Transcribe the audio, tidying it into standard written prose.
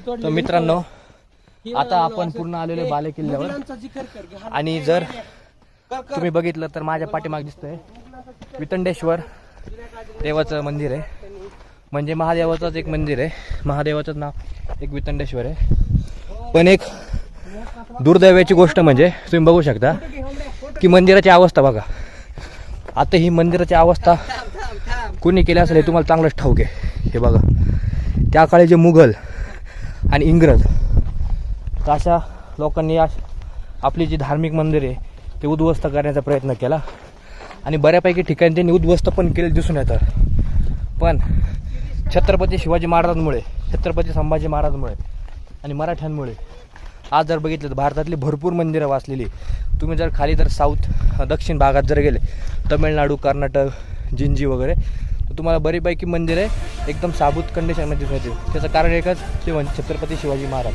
तर मित्रांनो, आता आपण पूर्ण आलेलो बाले किल्ल्यावर आणि जर तुम्ही बघितलं तर माझ्या पाठीमागे दिसतंय वितंडेश्वर देवाचं मंदिर आहे. म्हणजे महादेवाचंच एक मंदिर आहे. महादेवाचं नाव एक वितंडेश्वर आहे. पण एक दुर्दैवाची गोष्ट म्हणजे तुम्ही बघू शकता की मंदिराची अवस्था बघा. आता ही मंदिराची अवस्था कोणी केली असेल हे तुम्हाला चांगलंच ठाऊक आहे. हे बघा, त्या काळी जे मुघल आणि इंग्रज अशा लोकांनी आपली जी धार्मिक मंदिर आहे ते उद्ध्वस्त करण्याचा प्रयत्न केला आणि बऱ्यापैकी ठिकाणी त्यांनी उद्ध्वस्त पण केले दिसून येतं. पण छत्रपती शिवाजी महाराजांमुळे, छत्रपती संभाजी महाराजांमुळे आणि मराठ्यांमुळे आज जर बघितलं तर भारतातली भरपूर मंदिरं वाचलेली. तुम्ही जर खाली जर दक्षिण भागात जर गेले, तमिळनाडू, कर्नाटक, जिंजी वगैरे, तर तुम्हाला बरीपैकी मंदिरे एकदम साबूत कंडिशनमध्ये दिसून येतील. त्याचं कारण एकच ते म्हणजे छत्रपती शिवाजी महाराज.